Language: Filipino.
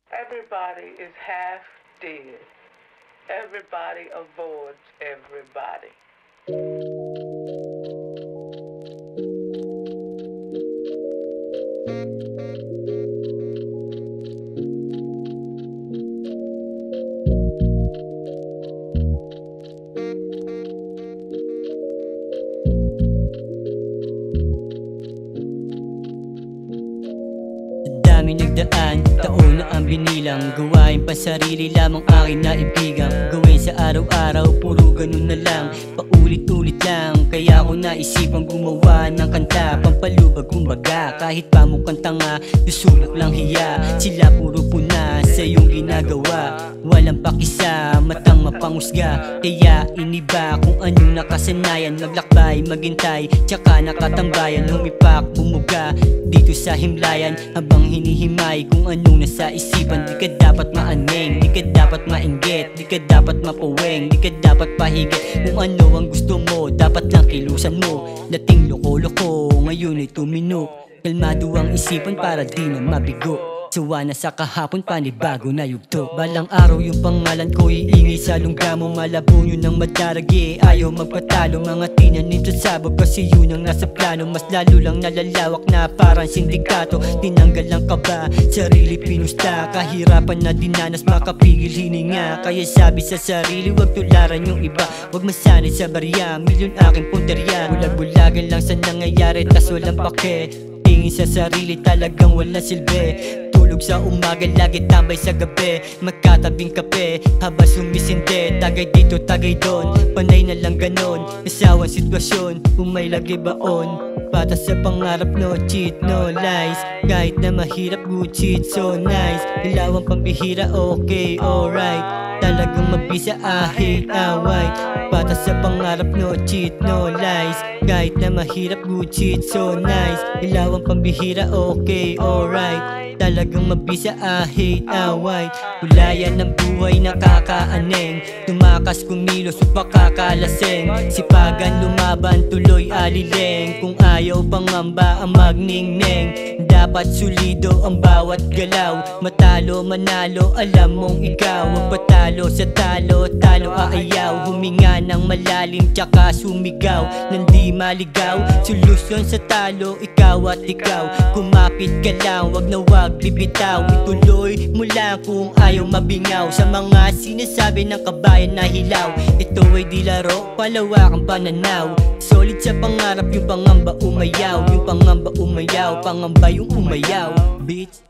Everybody is half dead. Everybody avoids everybody. Daming nagdaan, taon na ang binilang. Gawain pa sarili lamang akin na ibigang. Gawin sa araw-araw, puro ganun na lang. Paulit-ulit lang, kaya ako naisipang gumawa ng kanta. Pampalubag kumbaga, kahit pa mukhang tanga, susubok lang hiya. Sila puro puna sa iyong ginagawa. Walang pakisa, matang mapangusga. Kaya iniba kung anong nakasanayan. Maglakbay, maghintay, tsaka nakatambayan. Humipak, bumuga dito sa himlayan, habang hinihimay kung anong nasa isipan. Di ka dapat maaneng, di ka dapat mainggit, di ka dapat mapuweng, di ka dapat pahigit. Kung ano ang gusto mo, dapat lang kilusan mo. Dating loko-loko, ngayon ay tumino. Kalmado ang isipan para di na mabigo. Suwa na sa kahapon, panibago na yugto. Balang araw yung pangalan ko iingay sa lungga mo. Malabo yun ang madaragi, ayaw magpatalo. Mga tinanim sa sabog kasi yun ang nasa plano. Mas lalo lang nalalawak na parang sindikato. Tinanggal ang kaba, sarili pinusta. Kahirapan na dinanas, makapigil hininga. Kaya sabi sa sarili, wag tularan yung iba. Wag masanay sa barya, milyon aking punterya. Bulag-bulagan lang sa nangyayari, tas walang pake. Tingin sa sarili, talagang walang silbi. Tulog sa umaga, lagi tambay sa gabi. Magkatabing kape, habang sumisinde. Tagay dito, tagay doon, panay na lang ganon. Nasawang sitwasyon, kung may lagi baon. Patas sa pangarap, no cheat, no lies. Kahit na mahirap, good shit, so nice. Dilawang pambihira, okay, alright. Talagang mabisa, I hate away. Patas sa pangarap, no cheat, no lies. Kahit na mahirap, good shit, so nice. Dilawang pambihira, okay, alright. Talagang mabisa, I hate away. Kulayan ng buhay nakakaaneng. Tumakas, kumilos, upakakalaseng. Sipagan, lumaban, tuloy alileng. Kung ayaw pangamba ang magningneng, dapat sulido ang bawat galaw. Matalo, manalo, alam mong ikaw. Huwag patalo sa talo, talo aayaw. Huminga ng malalim, tsaka sumigaw. Nandi maligaw, solusyon sa talo, ikaw at ikaw. Kumapit ka lang, wag na wag bibitaw. Ituloy mo lang kung ayaw mabingaw sa mga sinasabi ng kabayan na hilaw. Ito ay di laro, palawak ang pananaw. Solid sa pangarap, yung pangamba umayaw. Yung pangamba umayaw, pangamba yung umayaw, bitch.